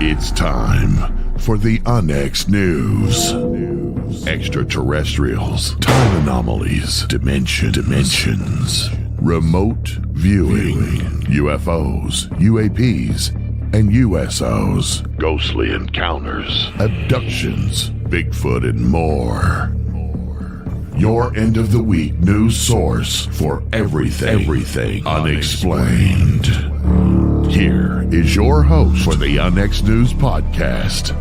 It's time for the Onyx News. Extraterrestrials, time anomalies, dimensions, remote viewing, UFOs, UAPs, and USOs, ghostly encounters, abductions, Bigfoot, and more. Your end of the week news source for everything unexplained. Here is your host for the Onyx News Podcast,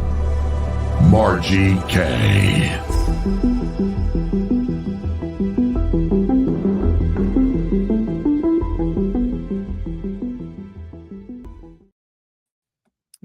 Margie K.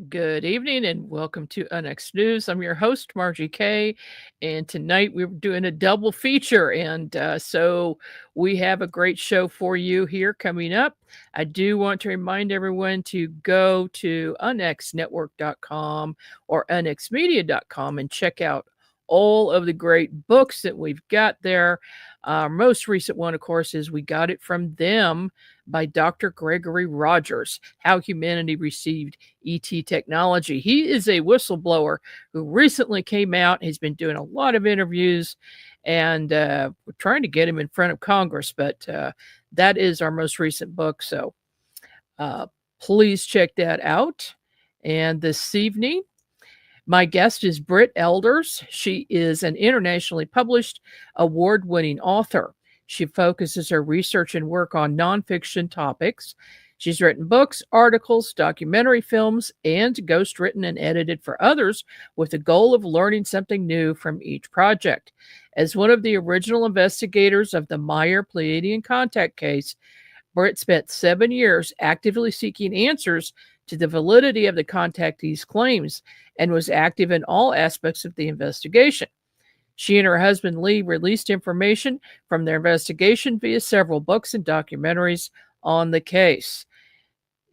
Good evening and welcome to Onyx News. I'm your host, Margie K. And tonight we're doing a double feature. And so we have a great show for you here coming up. I do want to remind everyone to go to onyxnetwork.com or onyxmedia.com and check out all of the great books that we've got there. Our most recent one, of course, is We Got It From Them by Dr. Gregory Rogers, How Humanity Received ET Technology. He is a whistleblower who recently came out. He's been doing a lot of interviews, and we're trying to get him in front of Congress, but that is our most recent book. So please check that out. And this evening, my guest is Brit Elders. She is an internationally published, award-winning author. She focuses her research and work on nonfiction topics. She's written books, articles, documentary films, and ghostwritten and edited for others with the goal of learning something new from each project. As one of the original investigators of the Meier Pleiadian contact case, Brit spent 7 years actively seeking answers to the validity of the contactee's claims and was active in all aspects of the investigation. She and her husband Lee released information from their investigation via several books and documentaries on the case.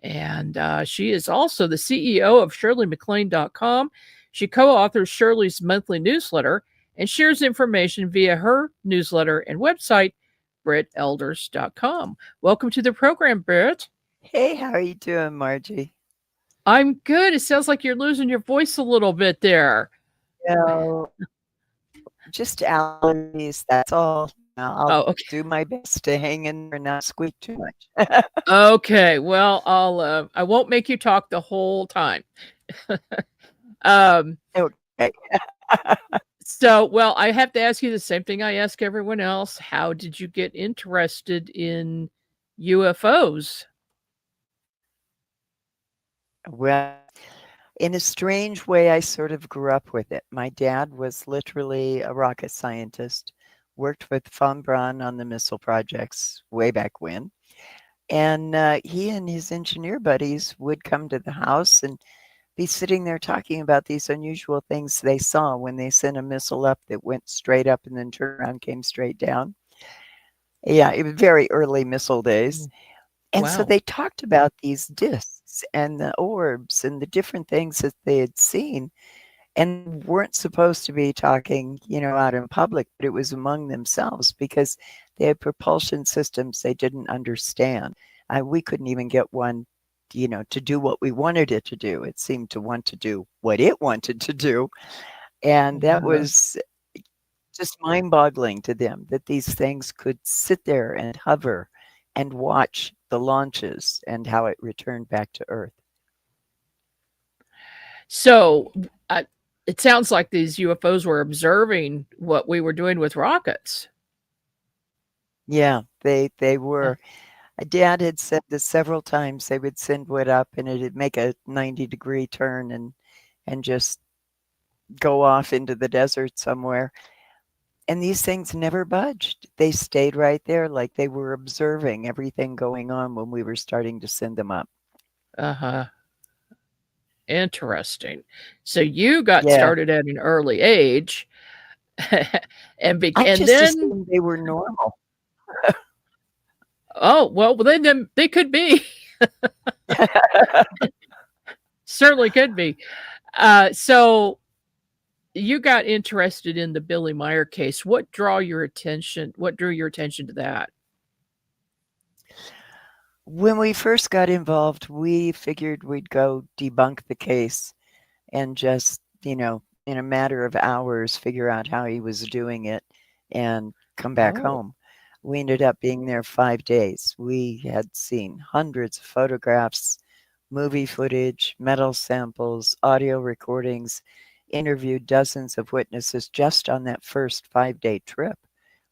And she is also the CEO of ShirleyMacLaine.com. She co-authors Shirley's monthly newsletter and shares information via her newsletter and website, BritElders.com. Welcome to the program, Brit. Hey, how are you doing, Margie? I'm good. It sounds like you're losing your voice a little bit there. Just allergies, that's all. I'll okay. do my best to hang in there and not squeak too much. Okay, well, I won't make you talk the whole time. Okay. So, well, I have to ask you the same thing I ask everyone else. How did you get interested in UFOs? Well, in a strange way, I sort of grew up with it. My dad was literally a rocket scientist, worked with von Braun on the missile projects way back when. And he and his engineer buddies would come to the house and be sitting there talking about these unusual things they saw when they sent a missile up that went straight up and then turned around, came straight down. Yeah, it was very early missile days. And so they talked about these discs and the orbs and the different things that they had seen and weren't supposed to be talking, out in public, but it was among themselves because they had propulsion systems they didn't understand. We couldn't even get one, to do what we wanted it to do. It seemed to want to do what it wanted to do. And that was just mind-boggling to them that these things could sit there and hover and watch the launches and how it returned back to Earth. So it sounds like these UFOs were observing what we were doing with rockets. Yeah, they were. Dad had said this several times. They would send wood up and it'd make a 90-degree turn and just go off into the desert somewhere. And these things never budged. They stayed right there like they were observing everything going on when we were starting to send them up. Uh-huh. Interesting. So you got started at an early age and assumed they were normal. Oh, well, then they could be. Certainly could be. So you got interested in the Billy Meier case. What drew your attention to that? When we first got involved, we figured we'd go debunk the case and just, in a matter of hours, figure out how he was doing it and come back Oh, home. We ended up being there 5 days. We had seen hundreds of photographs, movie footage, metal samples, audio recordings, interviewed dozens of witnesses just on that first 5-day trip,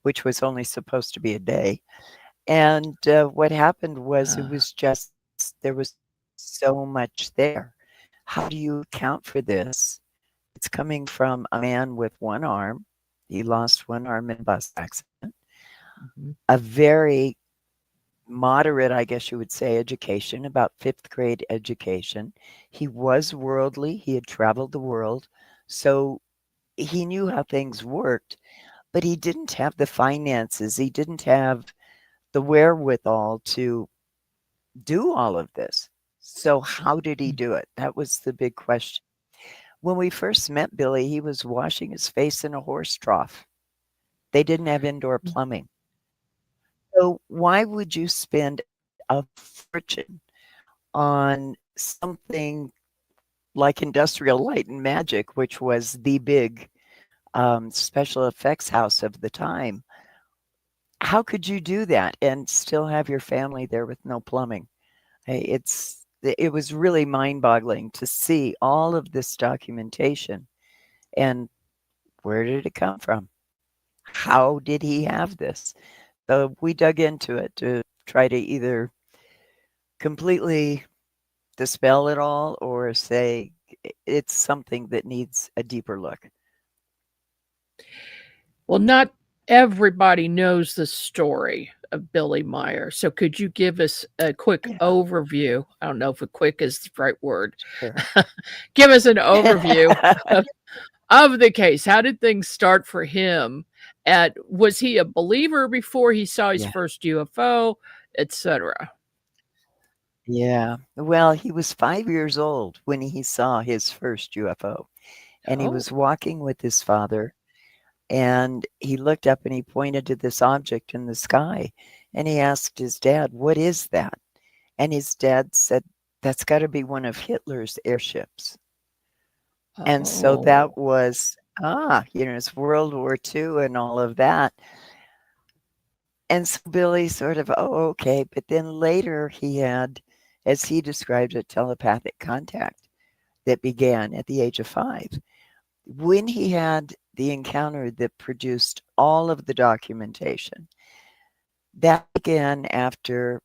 which was only supposed to be a day. And what happened was it uh, was just, there was so much there. How do you account for this? It's coming from a man with one arm. He lost one arm in a bus accident. mhm. A very moderate, I guess you would say, education, about fifth grade education. He was worldly. He had traveled the world. So he knew how things worked, but he didn't have the finances. He didn't have the wherewithal to do all of this. So how did he Mm. do it? That was the big question. When we first met Billy, he was washing his face in a horse trough. They didn't have indoor plumbing. So why would you spend a fortune on something like Industrial Light and Magic, which was the big special effects house of the time? How could you do that and still have your family there with no plumbing? It was really mind-boggling to see all of this documentation. And where did it come from? How did he have this? So we dug into it to try to either completely dispel it all or say it's something that needs a deeper look. Well, not everybody knows the story of Billy Meier. So could you give us a quick Yeah, overview? I don't know if a quick is the right word. sure. Give us an overview of, of the case. How did things start for him? Was he a believer before he saw his Yeah, first UFO, etc.? yeah. Well, he was 5 years old when he saw his first UFO, and he Oh, was walking with his father, and he looked up and he pointed to this object in the sky, and he asked his dad, "What is that?" And his dad said, "That's got to be one of Hitler's airships." And so oh. that was, it's World War II and all of that. And so Billy sort of, oh, okay. But then later he had, as he described it, telepathic contact that began at the age of 5. When he had the encounter that produced all of the documentation, that began after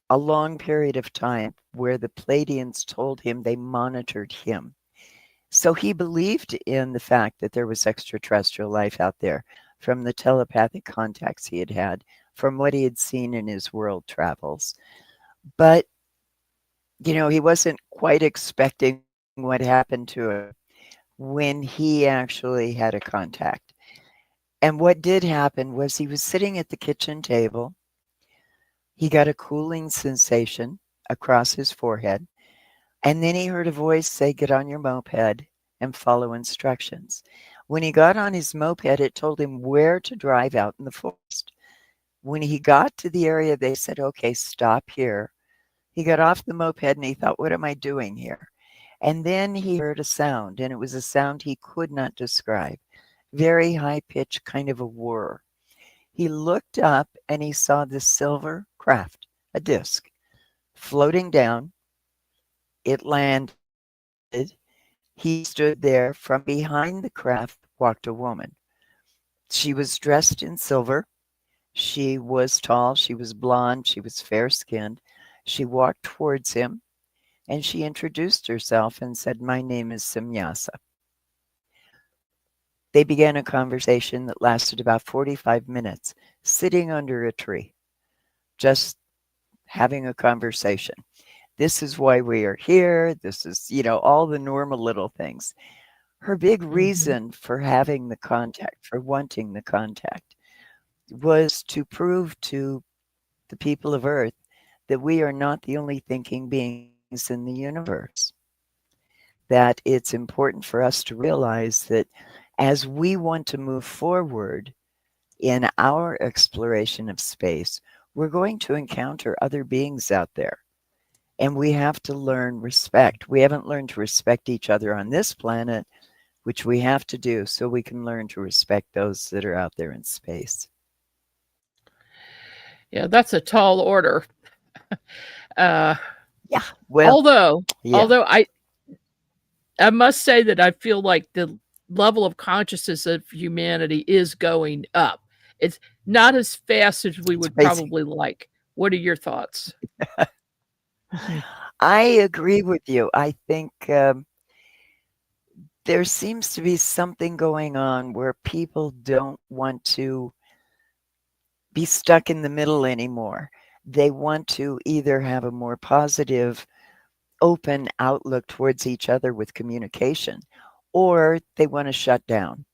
a long period of time where the Pleiadians told him they monitored him. So he believed in the fact that there was extraterrestrial life out there from the telepathic contacts he had had, from what he had seen in his world travels. But, he wasn't quite expecting what happened to him when he actually had a contact. And what did happen was he was sitting at the kitchen table. He got a cooling sensation across his forehead. And then he heard a voice say, "Get on your moped and follow instructions." When he got on his moped, it told him where to drive out in the forest. When he got to the area, they said, "Okay, stop here." He got off the moped and he thought, "What am I doing here?" And then he heard a sound, and it was a sound he could not describe. Very high pitched, kind of a whir. He looked up and he saw this silver craft, a disc, floating down. It landed. He stood there. From behind the craft walked a woman. She was dressed in silver. She was tall. She was blonde. She was fair-skinned. She walked towards him, and she introduced herself and said, "My name is Simyasa." They began a conversation that lasted about 45 minutes, sitting under a tree, just having a conversation. This is why we are here. This is, all the normal little things. Her big Mhm. reason for having the contact, for wanting the contact, was to prove to the people of Earth that we are not the only thinking beings in the universe. That it's important for us to realize that as we want to move forward in our exploration of space, we're going to encounter other beings out there. And we have to learn respect. We haven't learned to respect each other on this planet, which we have to do so we can learn to respect those that are out there in space. Yeah, that's a tall order. Uh, Yeah. Well, although, yeah. although I must say that I feel like the level of consciousness of humanity is going up. It's not as fast as we It's would crazy. probably like. What are your thoughts? Mhm. I agree with you. I think there seems to be something going on where people don't want to be stuck in the middle anymore. They want to either have a more positive, open outlook towards each other with communication, or they want to shut down.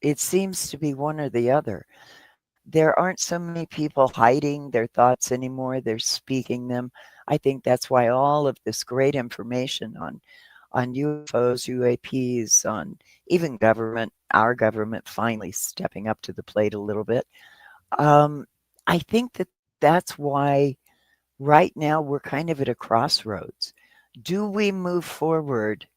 It seems to be one or the other. There aren't so many people hiding their thoughts anymore. They're speaking them. I think that's why all of this great information on UFOs, UAPs, on even government, our government finally stepping up to the plate a little bit. Um, I think that that's why right now we're kind of at a crossroads. Do we move forward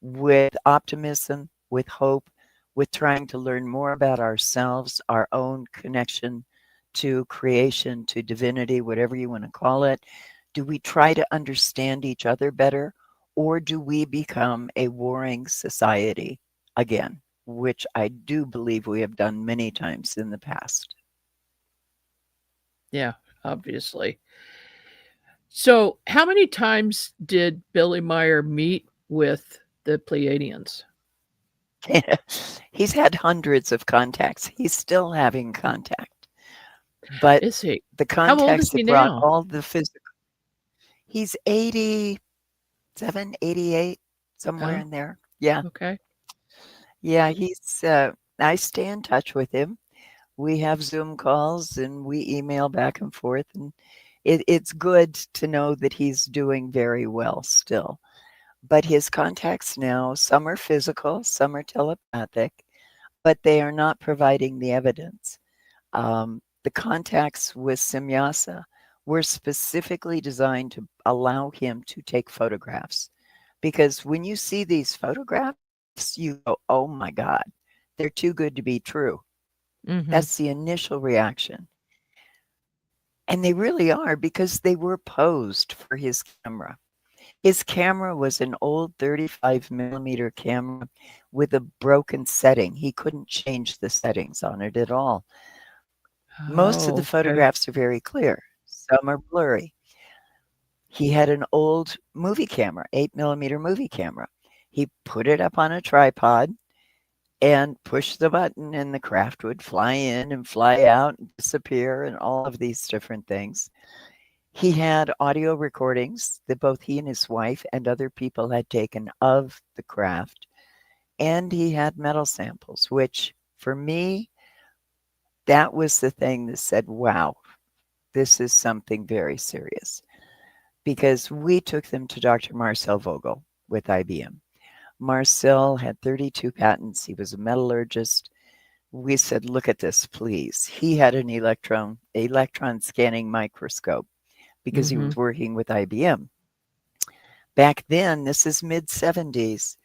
with optimism, with hope, with trying to learn more about ourselves, our own connection to creation, to divinity, whatever you want to call it? Do we try to understand each other better, or do we become a warring society again, which I do believe we have done many times in the past? Yeah, obviously. So, how many times did Billy Meier meet with the Pleiadians? He's had hundreds of contacts. He's still having contact, but Is he? the How old contacts is he that brought now? all the physical, he's 87, 88, somewhere Oh, in there. Yeah. okay. Yeah. I stay in touch with him. We have Zoom calls and we email back and forth. And it's good to know that he's doing very well still. But his contacts now, some are physical, some are telepathic, but they are not providing the evidence. The contacts with Simyasa were specifically designed to allow him to take photographs. Because when you see these photographs, you go, oh my God, they're too good to be true. Mhm. That's the initial reaction. And they really are because they were posed for his camera. His camera was an old 35 millimeter camera with a broken setting. He couldn't change the settings on it at all. Most of the Oh, okay. photographs are very clear, some are blurry. He had an old movie camera, 8 millimeter movie camera. He put it up on a tripod and pushed the button, and the craft would fly in and fly out and disappear, and all of these different things. He had audio recordings that both he and his wife and other people had taken of the craft. And he had metal samples, which for me, that was the thing that said, wow, this is something very serious. Because we took them to Dr. Marcel Vogel with IBM. Marcel had 32 patents. He was a metallurgist. We said, look at this, please. He had an electron scanning microscope because he Mhm. was working with IBM. Back then, this is mid 70s,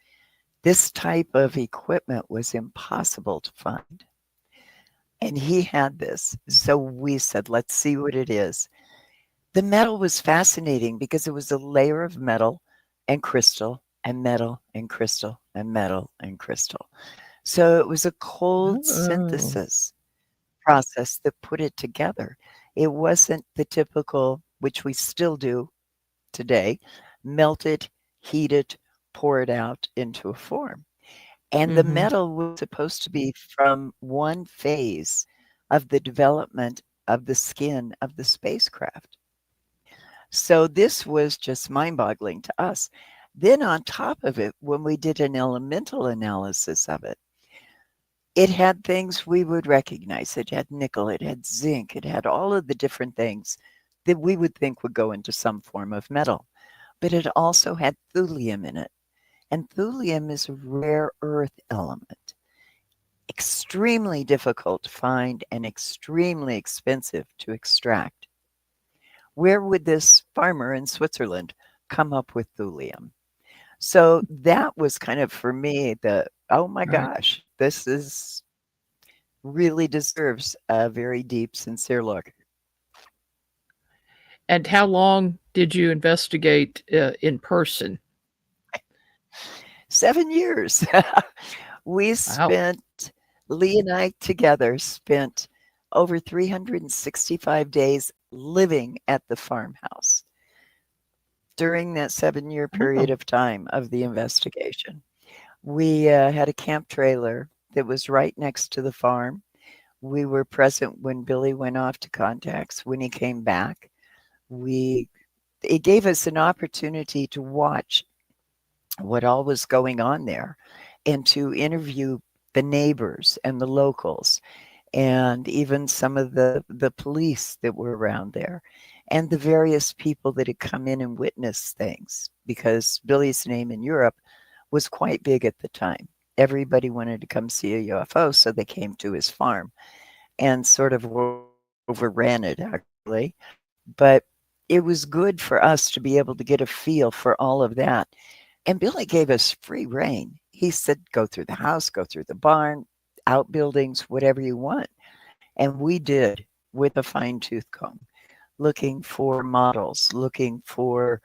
this type of equipment was impossible to find. And he had this. So we said, let's see what it is. The metal was fascinating because it was a layer of metal and crystal and metal and crystal and metal and crystal. So it was a cold Oh. synthesis process that put it together. It wasn't the typical, which we still do today, melt it, heat it, pour it out into a form. And the Mhm. metal was supposed to be from one phase of the development of the skin of the spacecraft. So this was just mind boggling to us. Then, on top of it, when we did an elemental analysis of it, it had things we would recognize. It had nickel, it had zinc, it had all of the different things that we would think would go into some form of metal. But it also had thulium in it. And thulium is a rare earth element, extremely difficult to find and extremely expensive to extract. Where would this farmer in Switzerland come up with thulium. So that was kind of for me oh my Right. gosh, this is really deserves a very deep, sincere look. And how long did you investigate in person? 7 years. We Wow. spent, Lee and I together spent over 365 days living at the farmhouse during that 7 year period Oh, of time of the investigation. We had a camp trailer that was right next to the farm. We were present when Billy went off to contacts. When he came back, we it gave us an opportunity to watch what all was going on there and to interview the neighbors and the locals and even some of the police that were around there and the various people that had come in and witnessed things because Billy's name in Europe was quite big at the time. Everybody wanted to come see a UFO, so they came to his farm and sort of overran it, actually. But it was good for us to be able to get a feel for all of that. And Billy gave us free reign. He said, go through the house, go through the barn, outbuildings, whatever you want. And we did with a fine tooth comb, looking for models, looking for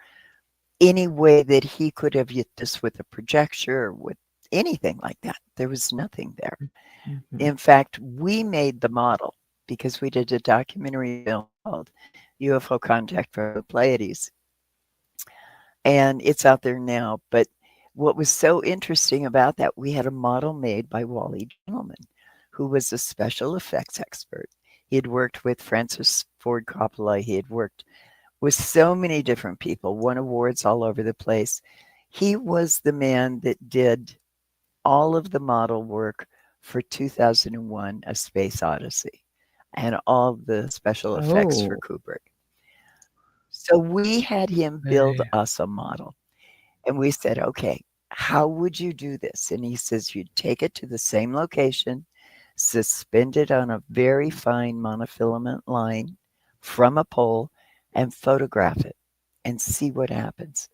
any way that he could have used this with a projector, with anything like that. There was nothing there. mhm. In fact, we made the model because we did a documentary film called UFO Contact from the Pleiades. And it's out there now. But what was so interesting about that, we had a model made by Wally Gentleman, who was a special effects expert. He had worked with Francis Ford Coppola. He had worked with so many different people, won awards all over the place. He was the man that did all of the model work for 2001 A Space Odyssey and all the special effects for Oh, Kubrick. So we had him build okay. us a model. And we said, okay, how would you do this? And he says, you'd take it to the same location, suspend it on a very fine monofilament line from a pole, and photograph it and see what happens.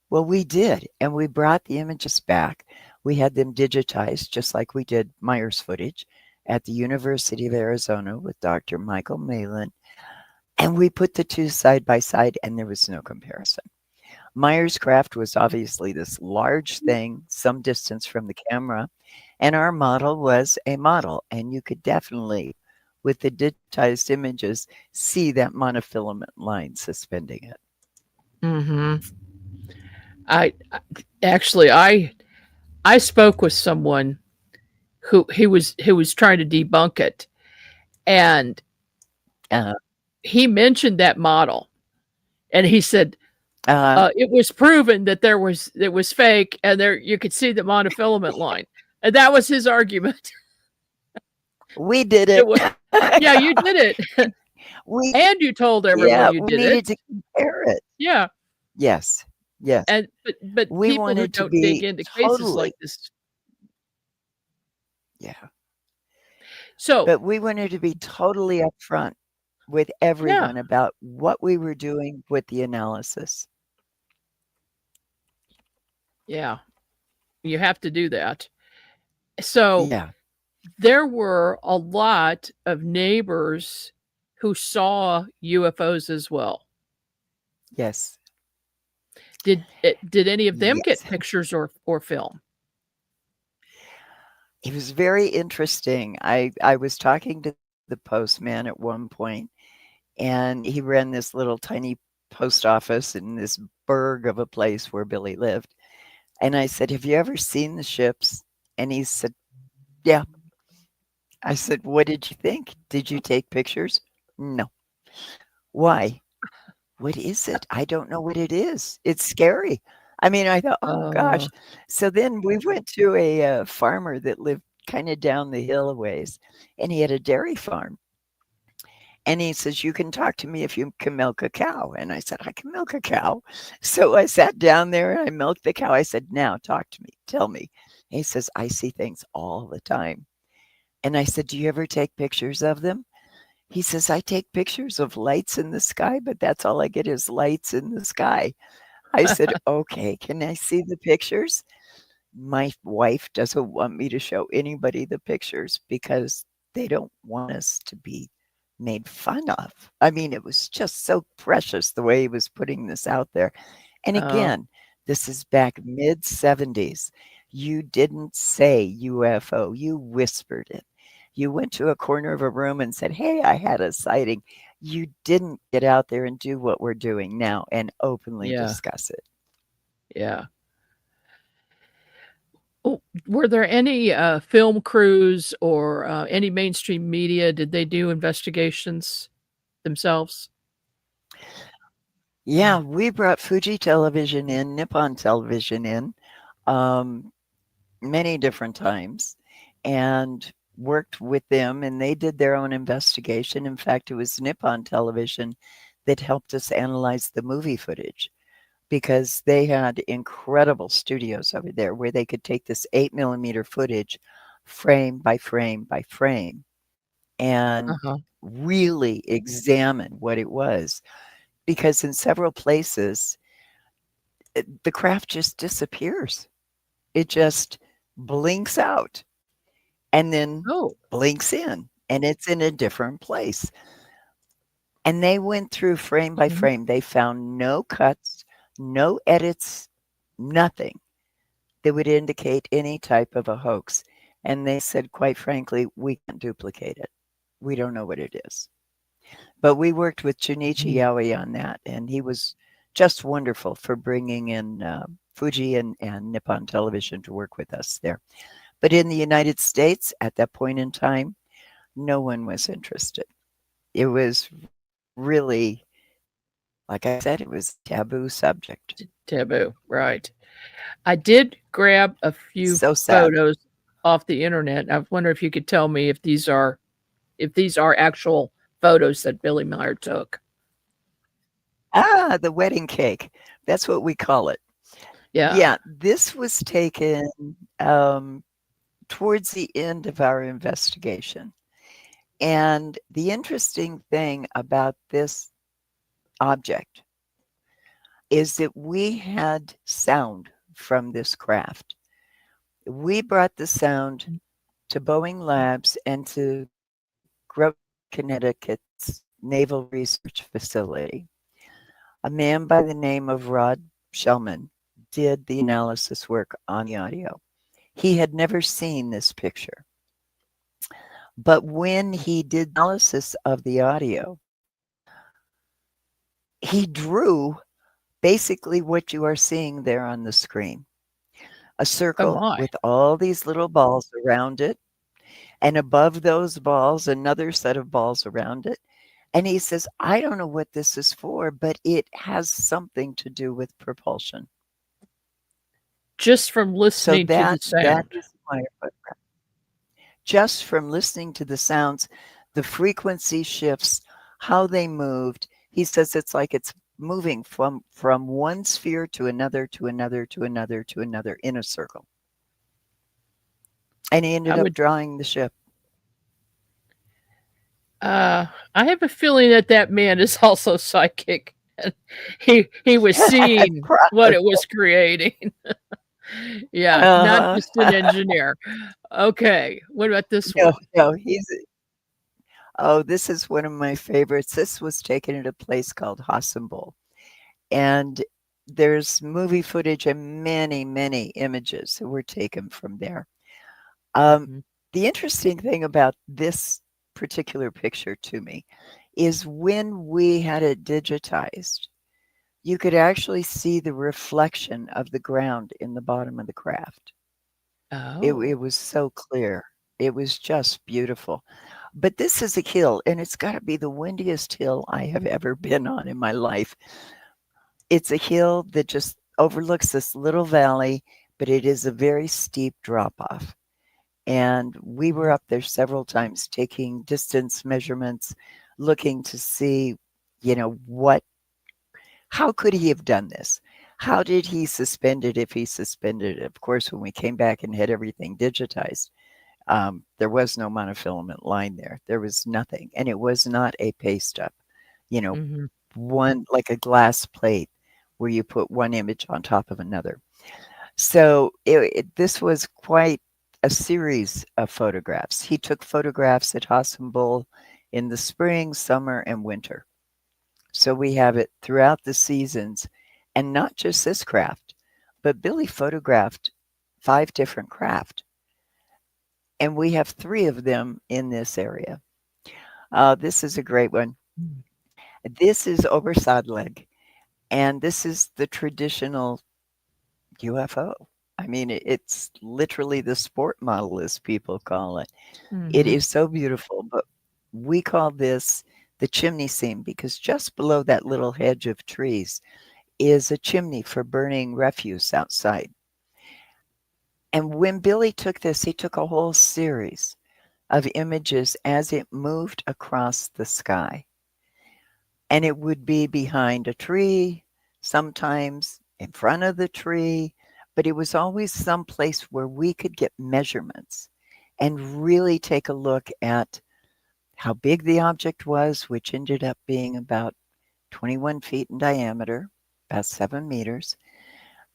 Well, we did. And we brought the images back. We had them digitized, just like we did Meier's footage at the University of Arizona with Dr. Michael Malin. And we put the two side by side, and there was no comparison. Meier's craft was obviously this large thing, some distance from the camera, and our model was a model. And you could definitely, with the digitized images, see that monofilament line suspending it. Hmm. I actually I spoke with someone who he was trying to debunk it, and Uh, he mentioned that model, and he said uh, it was proven that it was fake, and there you could see the monofilament line, and that was his argument. we did It it. was, yeah, you did it, we, and you told everyone yeah, you we did it. needed to compare it. Yeah, Yes, yes. and but We people who wanted to don't dig be into cases totally, like this, yeah, so but we wanted to be totally upfront with yeah, everyone about what we were doing with the analysis. yeah, you have to do that. So Yeah, there were a lot of neighbors who saw UFOs as well. yes, Did any of them yes. get pictures or film? It was very interesting. I was talking to the postman at one point, and he ran this little tiny post office in this burg of a place where Billy lived. And I said, "Have you ever seen the ships?" And he said, "Yeah." I said, "What did you think? Did you take pictures?" "No." "Why?" "What is it? I don't know what it is. It's scary." I mean, I thought, "Oh Uh, gosh." So then we went to a farmer that lived kind of down the hill a ways, and he had a dairy farm. And he says, "You can talk to me if you can milk a cow." And I said, "I can milk a cow." So I sat down there and I milked the cow. I said, "Now talk to me. Tell me." And he says, "I see things all the time." And I said, "Do you ever take pictures of them?" He says, "I take pictures of lights in the sky, but that's all I get is lights in the sky." I said, okay, can I see the pictures? My wife doesn't want me to show anybody the pictures because they don't want us to be made fun of. I mean, it was just so precious the way he was putting this out there. And Oh, again, this is back mid 70s. You didn't say UFO, you whispered it. You went to a corner of a room and said, hey, I had a sighting. You didn't get out there and do what we're doing now and openly yeah, discuss it. yeah. Oh, were there any film crews or any mainstream media? Did they do investigations themselves? Yeah, we brought Fuji television in, Nippon television in, um, many different times and worked with them, and they did their own investigation. In fact, it was Nippon television that helped us analyze the movie footage because they had incredible studios over there where they could take this 8 millimeter footage frame by frame by frame and Uh-huh. really examine what it was. Because in several places, the craft just disappears. It just blinks out and then Oh. blinks in, and it's in a different place. And they went through frame by Mhm. frame. They found no cuts, no edits, nothing that would indicate any type of a hoax. And they said, quite frankly, we can't duplicate it. We don't know what it is. But we worked with Junichi Mhm. Yaoi on that, and he was just wonderful for bringing in Fuji and Nippon Television to work with us there. But in the United States, at that point in time, no one was interested. It was really, like I said, it was a taboo subject. Taboo, right. I did grab a few So sad. photos off the internet. I wonder if you could tell me if these are actual photos that Billy Meier took. Ah, the wedding cake. That's what we call it. Yeah. Yeah, this was taken um, towards the end of our investigation. And the interesting thing about this object is that we had sound from this craft. We brought the sound to Boeing Labs and to Groton, Connecticut's Naval Research Facility. A man by the name of Rod Shellman did the analysis work on the audio. He had never seen this picture. But when he did analysis of the audio, he drew basically what you are seeing there on the screen. A Oh circle my. with all these little balls around it, and above those balls, another set of balls around it. And he says, I don't know what this is for, but it has something to do with propulsion. Just from So listening to the that sound. is my photograph. Just from listening to the sounds, the frequency shifts, how they moved. He says it's like it's moving from one sphere to another, to another, to another, to another in a circle. And he I ended up would drawing the ship. I have a feeling that that man is also psychic. He was seeing what it was creating. Yeah, not Uh-huh. just an engineer. Okay, what about this No, one? no, oh, this is one of my favorites. This was taken at a place called Hassenbowl, and there's movie footage and many, many images that were taken from there. Um, Mhm. the interesting thing about this particular picture to me is when we had it digitized, you could actually see the reflection of the ground in the bottom of the craft. It Oh. was so clear. It was just beautiful. But this is a hill, and it's got to be the windiest hill I have ever been on in my life. It's a hill that just overlooks this little valley, but it is a very steep drop off. And we were Mhm. up there several times taking distance measurements, looking to see, what, how could he have done this? How did he suspend it if he suspended it? Of course, when we came back and had everything digitized, there was no monofilament line there. There was nothing. And it was not a paste up, you know, Mhm. one like a glass plate where you put one image on top of another. So this was quite a series of photographs. He took photographs at Hassenbull in the spring, summer, and winter. So we have it throughout the seasons, and not just this craft, but Billy photographed 5 different craft, and we have 3 of them in this area. This is a great one. Mm. This is Obersadleg, and this is the traditional UFO. I mean, it's literally the sport model, as people call it. It Mhm. is so beautiful, but we call this the chimney seam because just below that little hedge of trees is a chimney for burning refuse outside. And when Billy took this, he took a whole series of images as it moved across the sky. And it would be behind a tree, sometimes in front of the tree, but it was always someplace where we could get measurements and really take a look at how big the object was, which ended up being about 21 feet in diameter, about 7 meters.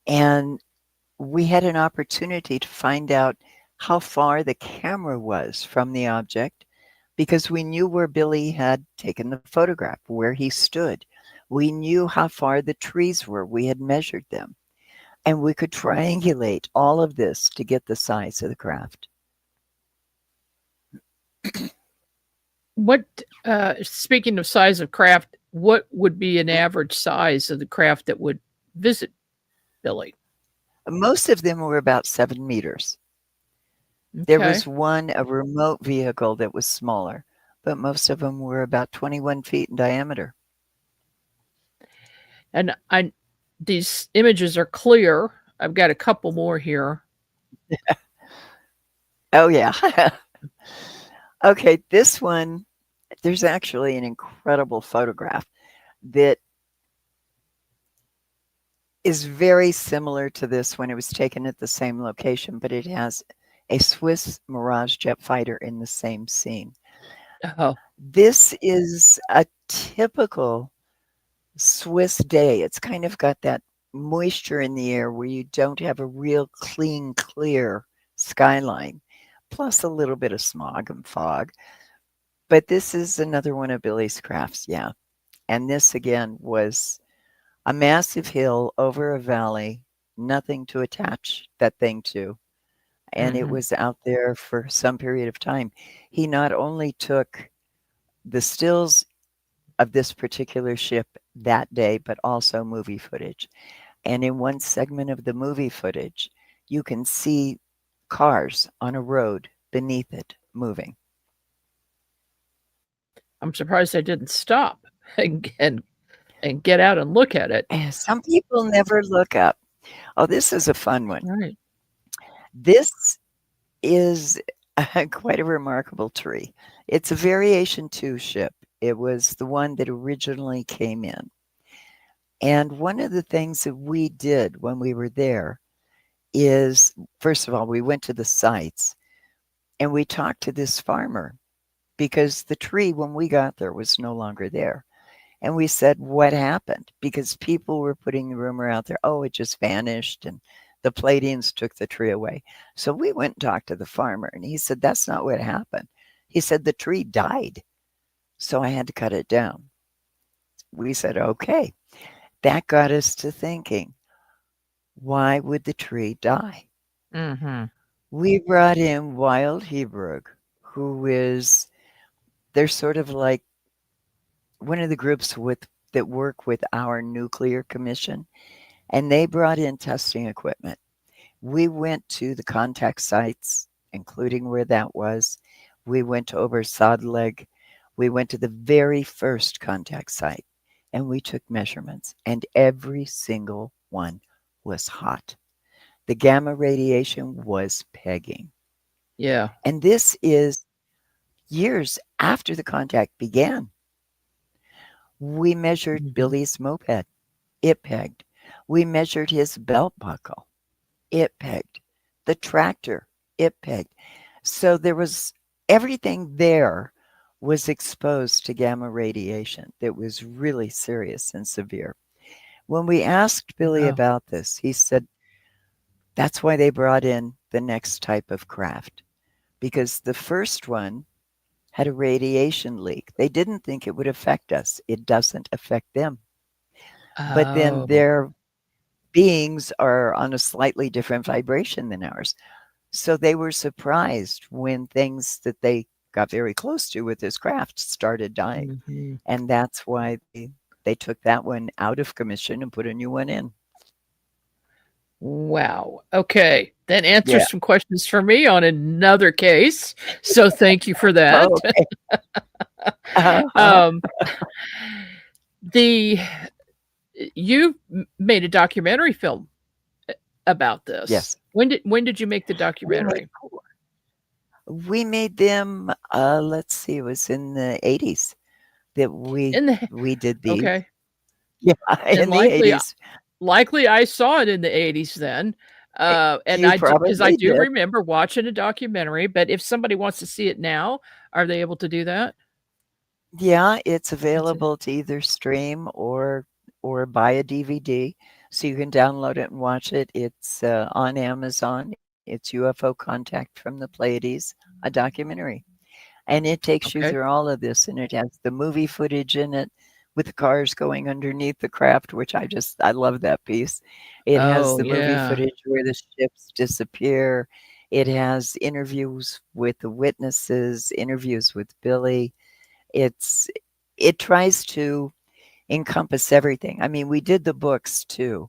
And we had an opportunity to find out how far the camera was from the object because we knew where Billy had taken the photograph, where he stood. We knew how far the trees were. We had measured them. And we could triangulate all of this to get the size of the craft. What, speaking of size of craft, what would be an average size of the craft that would visit Billy? Most of them were about 7 meters. There Okay. was one, a remote vehicle, that was smaller, but most of them were about 21 feet in diameter. And these images are clear. I've got a couple more here. Oh, yeah. Okay, this one, there's actually an incredible photograph that is very similar to this when it was taken at the same location, but it has a Swiss Mirage jet fighter in the same scene. Oh, This is a typical Swiss day. It's kind of got that moisture in the air where you don't have a real clean, clear skyline, plus a little bit of smog and fog. But this is another one of Billy's crafts, yeah. And this again was a massive hill over a valley, nothing to attach that thing to. And it mhm. was out there for some period of time. He not only took the stills of this particular ship that day, but also movie footage. And in one segment of the movie footage, you can see cars on a road beneath it moving. I'm surprised I didn't stop and get out and look at it. Some people never look up. Oh, this is a fun one. Right. This is quite a remarkable tree. It's a Variation 2 ship. It was the one that originally came in. And one of the things that we did when we were there is, first of all, we went to the sites and we talked to this farmer because the tree, when we got there, was no longer there. And we said, what happened? Because people were putting the rumor out there, oh, it just vanished and the Pleiadians took the tree away. So we went and talked to the farmer and he said, that's not what happened. He said, the tree died. So I had to cut it down. We said, okay. That got us to thinking, why would the tree die? Mhm. We brought in Wild Hebrew, who is, they're sort of like one of the groups that work with our nuclear commission, and they brought in testing equipment. We went to the contact sites, including where that was. We went to Obersadleg. We went to the very first contact site, and we took measurements, and every single one was hot. The gamma radiation was pegging. Yeah. And this is years after the contact began. We measured Mhm. Billy's moped. It pegged. We measured his belt buckle. It pegged. The tractor. It pegged. So there was everything there was exposed to gamma radiation that was really serious and severe. When we asked Billy Wow. about this, he said that's why they brought in the next type of craft, because the first one had a radiation leak. They didn't think it would affect us. It doesn't affect them. But then Oh. their beings are on a slightly different vibration than ours. So they were surprised when things that they got very close to with this craft started dying. Mhm. And that's why they took that one out of commission and put a new one in. Wow. Okay. That answers Yeah. some questions for me on another case. So thank you for that. Oh, okay. Uh-huh. um, the you made a documentary film about this. Yes. When did you make the We made documentary? we made them, let's see, it was in the 80s that In the we did these. okay. Yeah, Then in the 80s. likely I saw it in the 80s then. And You I do because I probably do did. remember watching a documentary, but if somebody wants to see it now, are they able to do that? Yeah, it's That's it. available to either stream or buy a DVD, so you can download it and watch it. It's on Amazon. It's UFO Contact from the Pleiades, a documentary. And it takes you Okay. through all of this, and it has the movie footage in it with the cars going underneath the craft, which I love that piece. It has Oh, the movie yeah. footage where the ships disappear. It has interviews with the witnesses, interviews with Billy. It's it tries to encompass everything. I mean, we did the books too,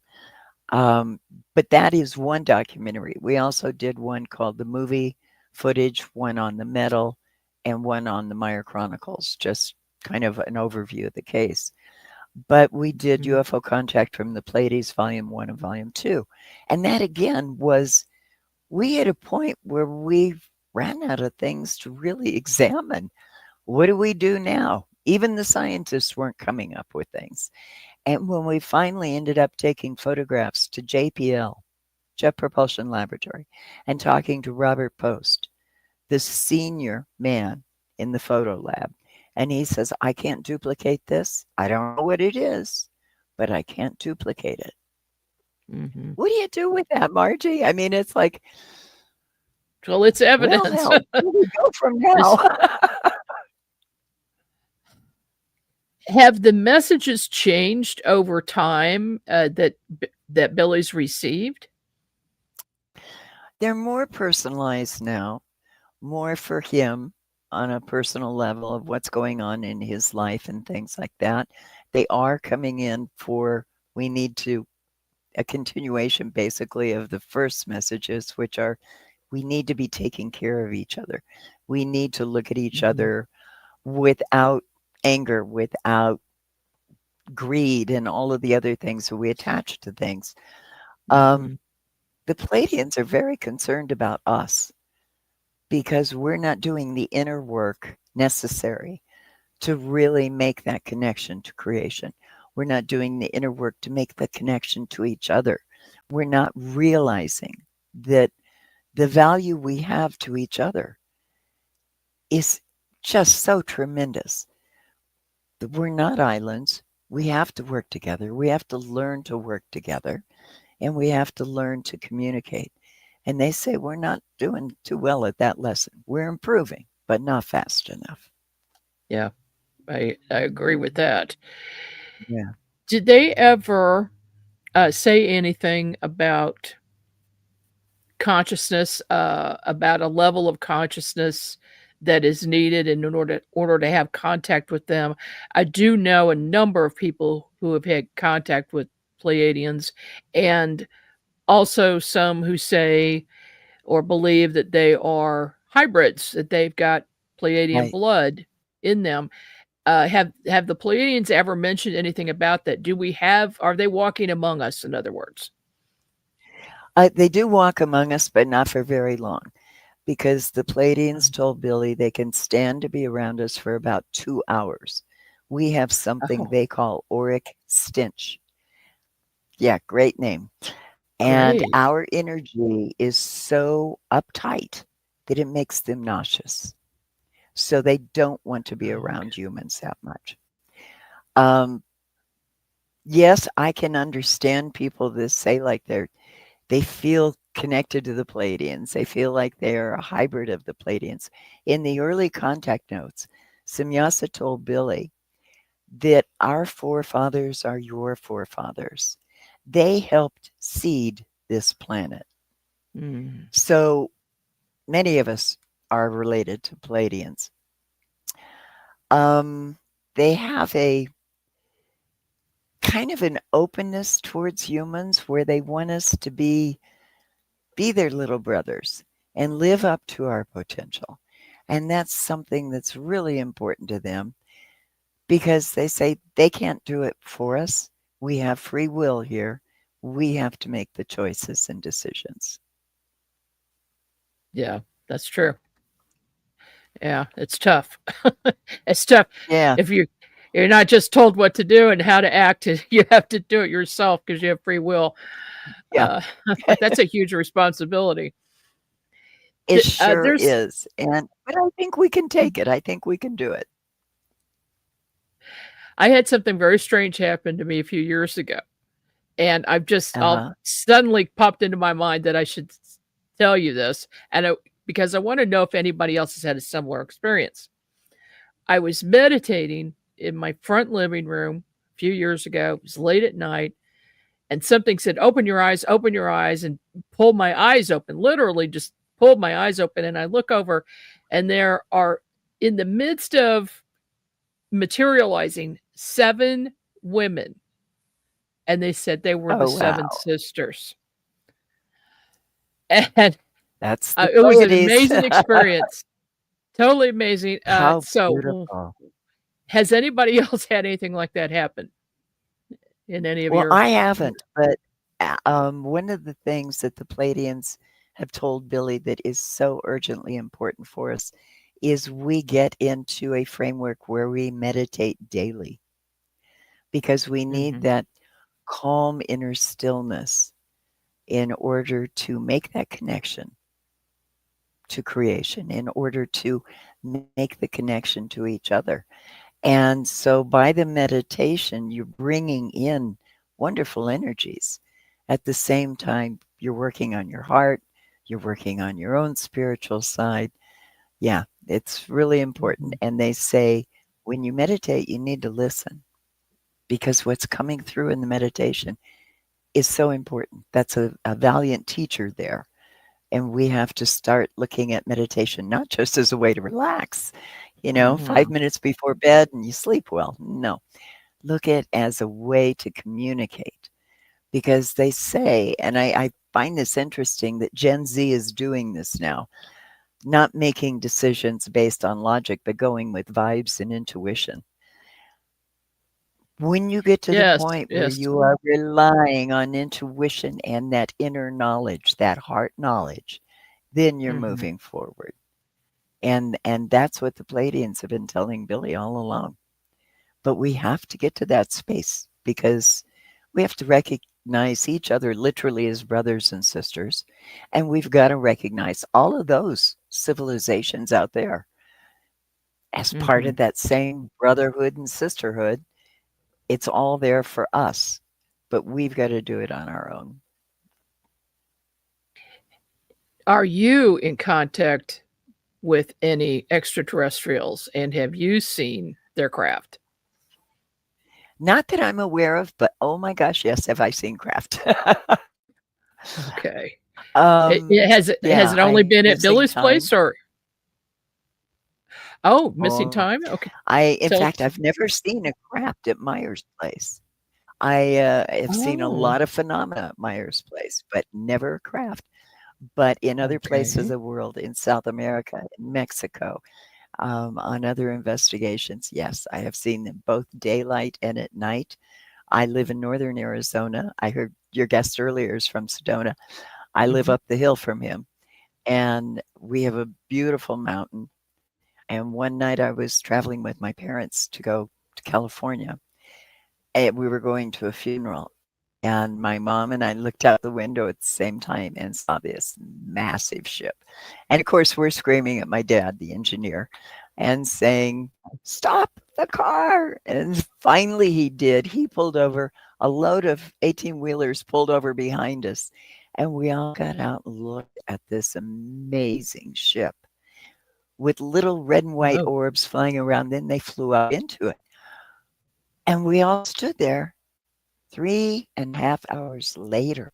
um, but that is one documentary. We also did one called the movie footage, one on the metal, and one on the Meier Chronicles, just kind of an overview of the case. But we did Mhm. UFO Contact from the Pleiades, Volume 1 and Volume 2. And that again was, we hit a point where we ran out of things to really examine. What do we do now? Even the scientists weren't coming up with things. And when we finally ended up taking photographs to JPL, Jet Propulsion Laboratory, and talking to Robert Post, the senior man in the photo lab, and he says, I can't duplicate this. I don't know what it is, but I can't duplicate it. Mhm. What do you do with that, Margie? I mean, it's like, Well, it's well, evidence. hell, where do we go from now? This have the messages changed over time, that Billy's received? They're more personalized now, more for him on a personal level of what's going on in his life and things like that. They are coming in for, we need to, a continuation basically of the first messages, which are, we need to be taking care of each other. We need to look at each Mhm. other without anger, without greed, and all of the other things that we attach to things. Um, Mhm. the Pleiadians are very concerned about us because we're not doing the inner work necessary to really make that connection to creation. We're not doing the inner work to make the connection to each other. We're not realizing that the value we have to each other is just so tremendous. That we're not islands. We have to work together. We have to learn to work together, and we have to learn to communicate. And they say we're not doing too well at that lesson. We're improving, but not fast enough. Yeah, I agree with that. Yeah. Did they ever, say anything about consciousness, about a level of consciousness that is needed in order to have contact with them? I do know a number of people who have had contact with Pleiadians, and also some who say or believe that they are hybrids, that they've got Pleiadian Right. blood in them. Have the Pleiadians ever mentioned anything about that? Are they walking among us, in other words? They do walk among us, but not for very long, because the Pleiadians Um, told Billy they can stand to be around us for about 2 hours. We have something Oh, they call auric stench. Yeah, great name. And great. our energy is so uptight that it makes them nauseous. So they don't want to be Okay. around humans that much. Um, yes, I can understand people that say like they feel connected to the Pleiadians. They feel like they're a hybrid of the Pleiadians. In the early contact notes, Samyasa told Billy that our forefathers are your forefathers. They helped seed this planet. Mm. So many of us are related to Pleiadians. They have a kind of an openness towards humans where they want us to be their little brothers and live up to our potential. And that's something that's really important to them because they say they can't do it for us. We have free will here. We have to make the choices and decisions. Yeah, that's true. Yeah, it's tough. It's tough Yeah, if you're not just told what to do and how to act. You have to do it yourself because you have free will. yeah, Uh, that's a huge responsibility. it sure There's is. But I think we can take it. I think we can do it. I had something very strange happen to me a few years ago, and I'll Uh-huh. suddenly popped into my mind that I should tell you this, because I want to know if anybody else has had a similar experience. I was meditating in my front living room a few years ago. It was late at night, and something said, open your eyes, and pulled my eyes open, literally just pulled my eyes open. And I look over, and there are, in the midst of materializing, 7 women. And they said they were the Oh, 7 wow. sisters. And That's the it was an Pleiades. amazing experience. Totally amazing. How So, beautiful. has anybody else had anything like that happen in any of Well, your? I haven't, but one of the things that the Pleiadians have told Billy that is so urgently important for us is we get into a framework where we meditate daily because we need Mhm, that calm inner stillness in order to make that connection to creation, in order to make the connection to each other. And so by the meditation, you're bringing in wonderful energies. At the same time, you're working on your heart, you're working on your own spiritual side. Yeah, it's really important. mhm. And they say when you meditate, you need to listen because what's coming through in the meditation is so important. That's a valiant teacher there. And we have to start looking at meditation not just as a way to relax, Mhm. 5 minutes before bed and you sleep well. No, look at it as a way to communicate because they say, and I find this interesting that Gen Z is doing this now, not making decisions based on logic, but going with vibes and intuition. When you get to the Yes, point where yes. you are relying on intuition and that inner knowledge, that heart knowledge, then you're Mhm. moving forward. And that's what the Palladians have been telling Billy all along. But we have to get to that space because we have to recognize each other literally as brothers and sisters. And we've got to recognize all of those civilizations out there as part of Mhm. that same brotherhood and sisterhood. It's all there for us, but we've got to do it on our own. Are you in contact with any extraterrestrials, and have you seen their craft? Not that I'm aware of, but oh my gosh, yes, have I seen craft? Okay. Has Yeah, it only I been at missing Billy's place, time. or oh, missing Oh, time? Okay. in Tell fact, t I've never seen a craft at Meyer's place. I have seen a Oh, lot of phenomena at Meyer's place, but never a craft. But in other places of okay. the world, in South America, in Mexico, on other investigations, yes, I have seen them both daylight and at night. I live in northern Arizona. I heard your guest earlier is from Sedona. I live Mhm. up the hill from him, and we have a beautiful mountain. And one night I was traveling with my parents to go to California, and we were going to a funeral. And my mom and I looked out the window at the same time and saw this massive ship. And of course, we're screaming at my dad, the engineer, and saying, "Stop the car." And finally he did. He pulled over. a load of 18-wheelers pulled over behind us, and we all got out and looked at this amazing ship with little red and white Oh, orbs flying around. Then they flew out into it. And we all stood there. 3.5 hours later,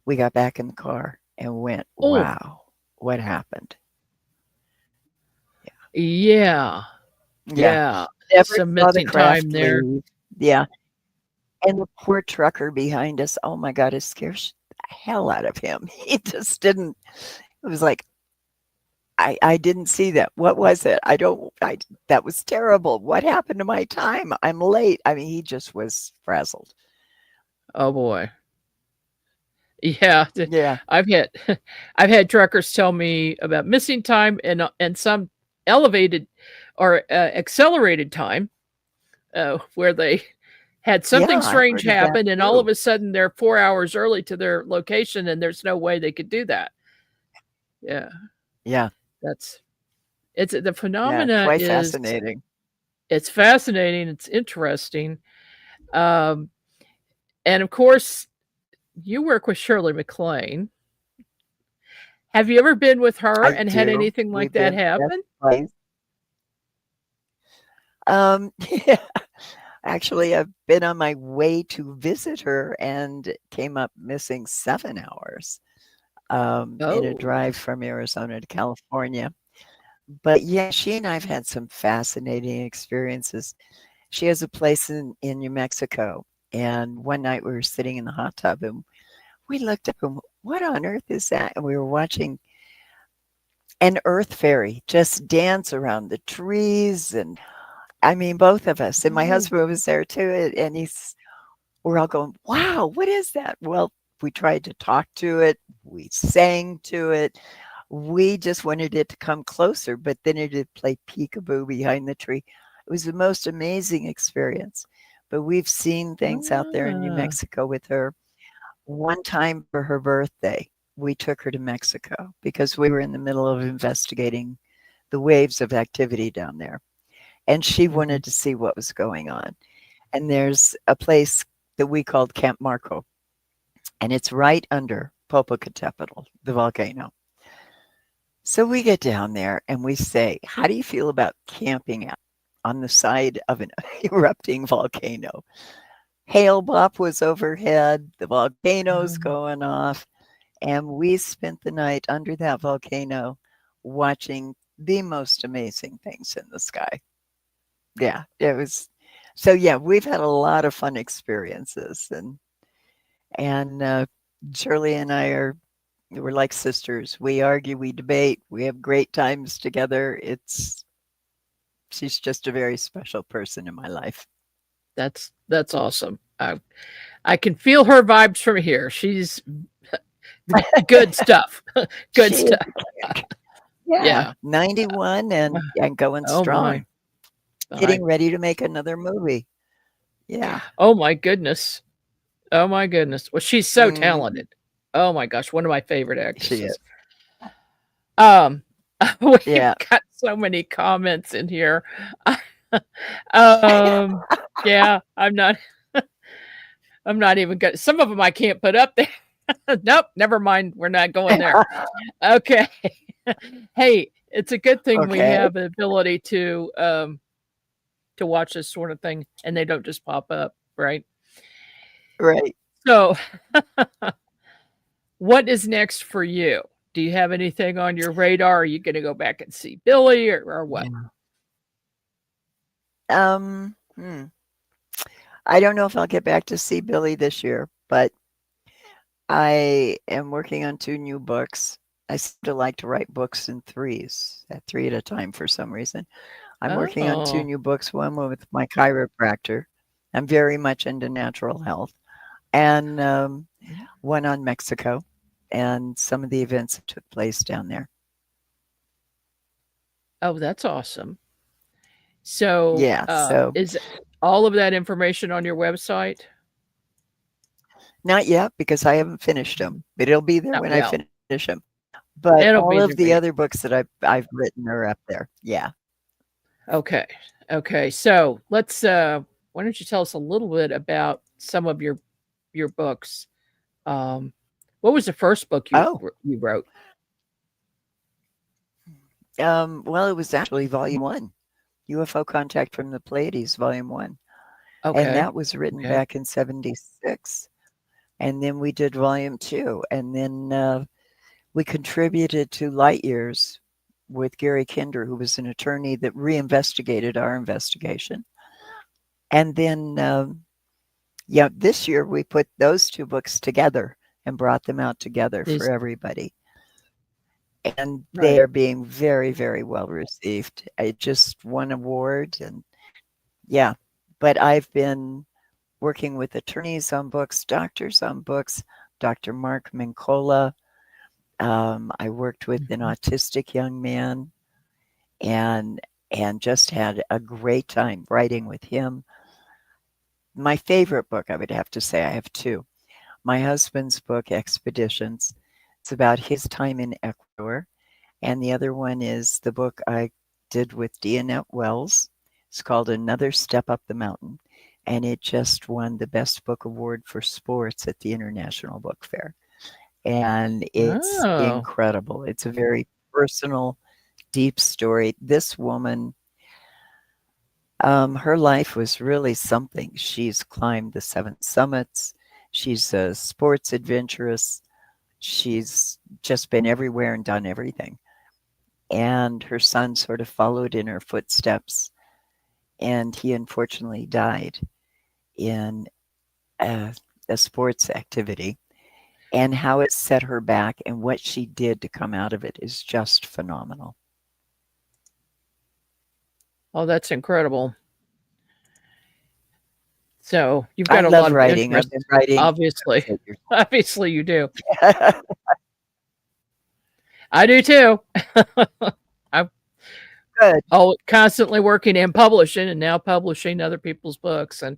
we got back in the car and went, oh, wow, what happened? yeah, Yeah. yeah. Never Some saw the missing time craft there. leave. Yeah. And the poor trucker behind us, oh my God, it scares the hell out of him. He just didn't, it was like, I didn't see that. What was it? That was terrible. What happened to my time? I'm late. I mean, he just was frazzled. Oh boy. Yeah, Yeah. I've had I've had truckers tell me about missing time and some elevated or accelerated time where they had Yeah. something I've strange heard of that happen and all of too. a sudden they're 4 hours early to their location and there's no way they could do that. Yeah, Yeah. that's it's the Yeah. phenomena Quite is fascinating. it's fascinating, it's interesting. Um, and of course, you work with Shirley MacLaine. Have you ever been with her I and had do. anything like We've that been best happen? friends. Yeah. Actually, I've been on my way to visit her and came up missing 7 hours in a Oh. drive from Arizona to California. But yeah, she and I've had some fascinating experiences. She has a place in New Mexico. And one night we were sitting in the hot tub and we looked up and what on earth is that? And we were watching an earth fairy just dance around the trees. And I mean, both of us, and my Oh. husband was there too. And we're all going, wow, what is that? Well, we tried to talk to it. We sang to it. We just wanted it to come closer, but then it would play peekaboo behind the tree. It was the most amazing experience. But we've seen things out there in New Ah. Mexico with her. One time for her birthday, we took her to Mexico because we were in the middle of investigating the waves of activity down there. And she Mhm. wanted to see what was going on. And there's a place that we called Camp Marco, and it's right under Popocatépetl, the volcano. So we get down there and we say, how do you feel about camping out on the side of an erupting volcano? Hail bop was overhead, the volcano's Oh. going off, and we spent the night under that volcano watching the most amazing things in the sky. Yeah, it was so yeah, we've had a lot of fun experiences and Shirley and I we're like sisters. We argue, we debate, we have great times together. She's just a very special person in my life. That's awesome. I can feel her vibes from here. She's good stuff. Good She is stuff. a kick. Yeah, Yeah. 91 and going Oh my. strong. I Getting ready to make another movie. Yeah. oh my goodness. Oh my goodness. Well, she's so Mhm. talented. Oh my gosh, one of my favorite She is. actresses. Um, we've Yeah. got so many comments in here. I know. Yeah, I'm not even good. Some of them I can't put up there. Nope, never mind. We're not going there. Okay. Hey, it's a good thing we Okay. have the ability to watch this sort of thing and they don't just pop up, right? Right. So, what is next for you? Do you have anything on your radar? Are you going to go back and see Billy or what? Yeah. Um, hmm. I don't know if I'll get back to see Billy this year, but I am working on 2 new books. I still like to write books in threes, at 3 at a time for some reason. I'm working on 2 Oh, new books, one with my chiropractor. I'm very much into natural health, and one on Mexico and some of the events that took place down there. oh, that's awesome. So, Yeah, so is all of that information on your website? not yet because I haven't finished them, but it'll be there Not when I well. finish them. But It'll all be of there. the other books that I've written are up there. Yeah. Okay. Okay. So let's why don't you tell us a little bit about some of your books. What was the first book Oh, you wrote? well, it was actually volume 1, UFO Contact from the Pleiades, volume 1. And Okay. that was written Okay. back in 76. And then we did volume 2. And then we contributed to Light Years with Gary Kinder, who was an attorney that reinvestigated our investigation. And then, yeah, this year we put those 2 books together and brought them out together for These everybody. And they right. are being very, very well received. I just won award and yeah, but I've been working with attorneys on books, doctors on books, Dr. Mark Mincola. I worked with an Mhm. autistic young man and just had a great time writing with him. My favorite book, I would have to say, I have 2. My husband's book, Expeditions. It's about his time in Ecuador. And the other one is the book I did with Deanette Wells. It's called Another Step Up the Mountain. And it just won the Best Book Award for Sports at the International Book Fair. And it's Oh, incredible. It's a very personal, deep story. This woman, her life was really something. She's climbed the 7 summits. She's a sports adventurous. She's just been everywhere and done everything. And her son sort of followed in her footsteps, and he unfortunately died in a sports activity. And how it set her back and what she did to come out of it is just phenomenal. oh, that's incredible. So you've I got a lot love of writing. I've interest, been writing obviously. since 8 years Obviously, you do. old. I do too. I'm Good. constantly working and publishing, and now publishing other people's books, and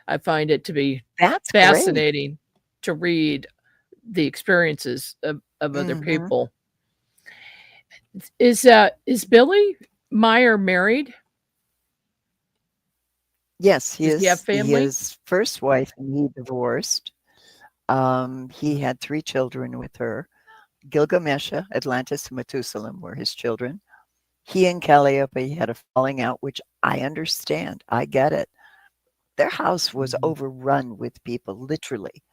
I find it to be That's great. fascinating to read the experiences of other Mhm. people. Is Billy Meier married? Yes, he Does he have is. family? His first wife and he divorced. He had 3 children with her. Gilgamesha, Atlantis, and Methuselah were his children. He and Calliope had a falling out, which I understand. I get it. Their house was Mhm. overrun with people, literally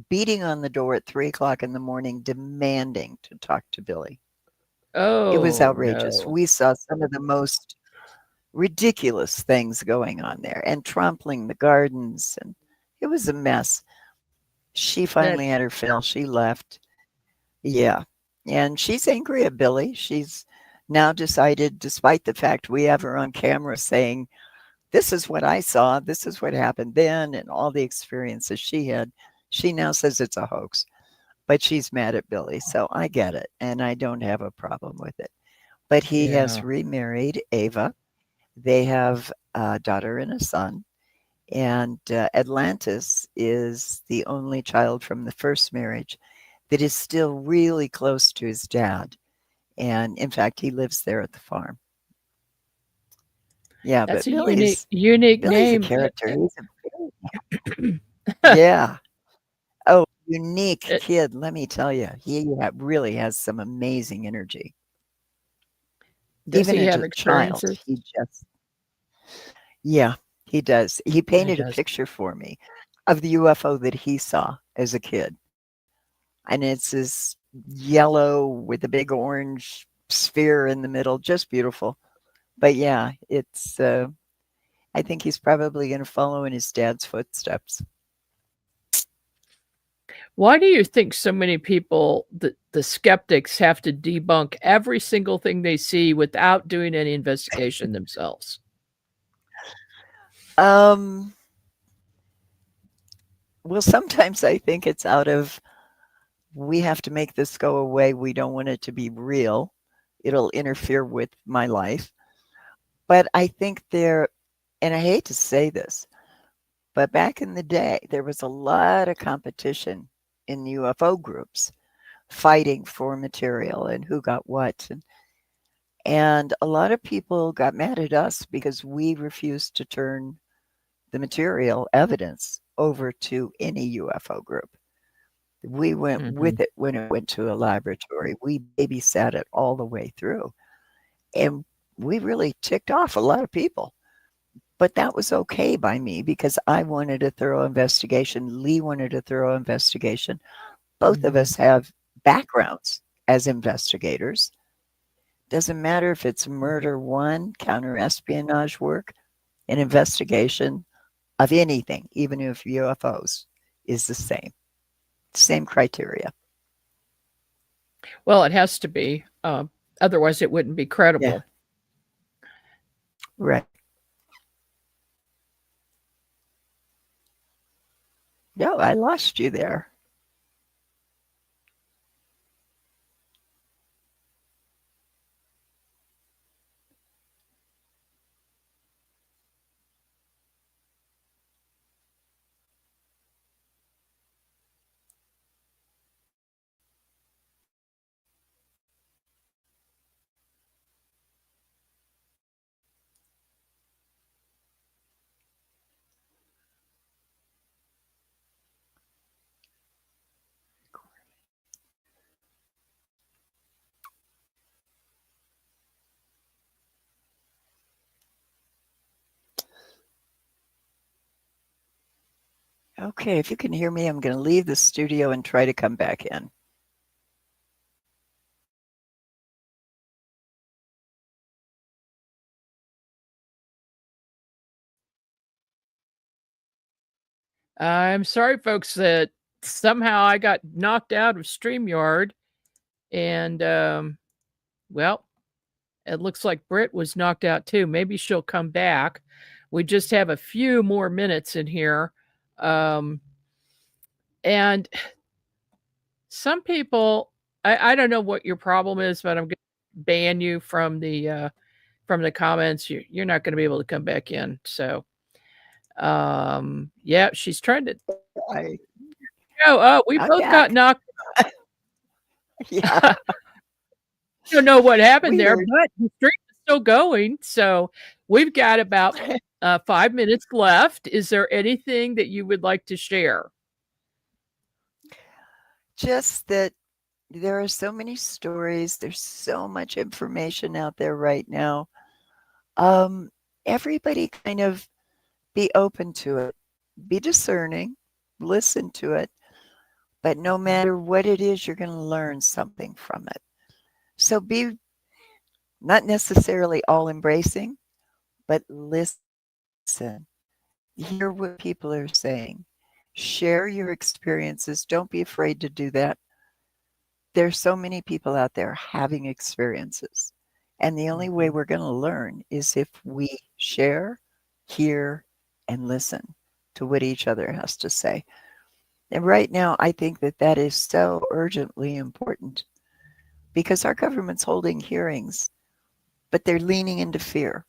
beating on the door at 3 o'clock in the morning, demanding to talk to Billy. It was Oh outrageous. no, We saw some of the most ridiculous things going on there and trampling the gardens, and it was a mess. She that finally had her fill. She left. Yeah. And she's angry at Billy. She's now decided, despite the fact we have her on camera saying, this is what I saw, this is what happened then, and all the experiences she had, she now says it's a hoax. But she's mad at Billy. So I get it. And I don't have a problem with it. But he has yeah. remarried Ava. They have a daughter and a son. And Atlantis is the only child from the first marriage that is still really close to his dad. And in fact, he lives there at the farm. Yeah, That's but a Billy's unique Billy's a name. character. He's a yeah. Oh, unique It- kid. Let me tell you, really has some amazing energy. does Even he as have a child, experiences? he just yeah, he does. He He painted a does. picture for me of the UFO that he saw as a kid. And it's this yellow with a big orange sphere in the middle, just beautiful. But yeah, it's I think he's probably going to follow in his dad's footsteps. Why do you think so many people, the skeptics, have to debunk every single thing they see without doing any investigation themselves? Um, well, sometimes I think it's out of we have to make this go away. We don't want it to be real. It'll interfere with my life. But I think there, and I hate to say this, but back in the day, there was a lot of competition in UFO groups fighting for material and who got what. And a lot of people got mad at us because we refused to turn the material evidence over to any UFO group. We went with it when it went to a laboratory. We babysat it all the way through. And we really ticked off a lot of people. But that was okay by me because I wanted a thorough investigation. Lee wanted a thorough investigation. Both of us have backgrounds as investigators. Doesn't matter if it's murder one, counter-espionage work, an investigation of anything, even if UFOs, is the same criteria. Well, it has to be. Otherwise, it wouldn't be credible. Yeah. Right. No, I lost you there. Okay, if you can hear me, I'm going to leave the studio and try to come back in. I'm sorry, folks, that somehow I got knocked out of StreamYard. And, well, it looks like Brit was knocked out too. Maybe she'll come back. We just have a few more minutes in here. And some people, I don't know what your problem is, but I'm going to ban you from the comments. You're not going to be able to come back in. So, yeah, she's trying to. We both got knocked. Yeah. I don't know what happened there, but the stream is still going. So we've got about 5 minutes left. Is there anything that you would like to share? Just that there are so many stories. There's so much information out there right now. Everybody kind of be open to it, be discerning, listen to it. But no matter what it is, you're going to learn something from it. So be not necessarily all embracing, but listen. Hear what people are saying. Share your experiences. Don't be afraid to do that. There's so many people out there having experiences. And the only way we're going to learn is if we share, hear, and listen to what each other has to say. And right now, I think that is so urgently important because our government's holding hearings, but they're leaning into fear.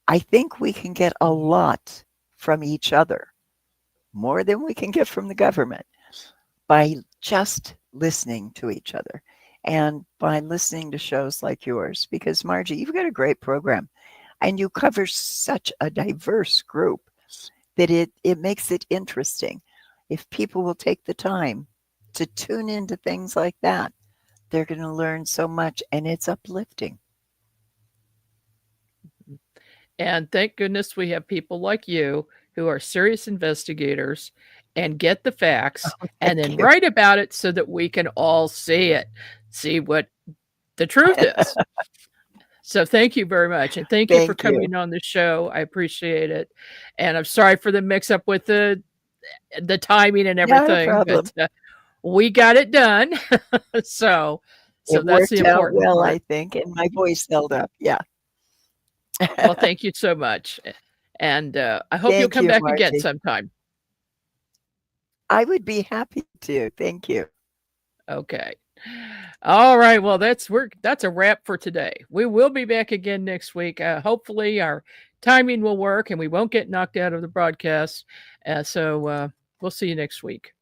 I think we can get a lot from each other, more than we can get from the government, by just listening to each other and by listening to shows like yours. Because, Margie, you've got a great program and you cover such a diverse group that it makes it interesting. If people will take the time to tune into things like that, they're going to learn so much, and it's uplifting. And thank goodness we have people like you who are serious investigators and get the facts and then write about it so that we can all see it, see what the truth is. So thank you very much. And thank you for coming on the show. I appreciate it. And I'm sorry for the mix up with the timing and everything, but we got it done. so that's the important part. Well, I think, and my voice held up. Yeah. Well, thank you so much. And I hope you'll come back again sometime. I would be happy to. Thank you. Okay. All right. Well, that's a wrap for today. We will be back again next week. Hopefully our timing will work and we won't get knocked out of the broadcast. So we'll see you next week.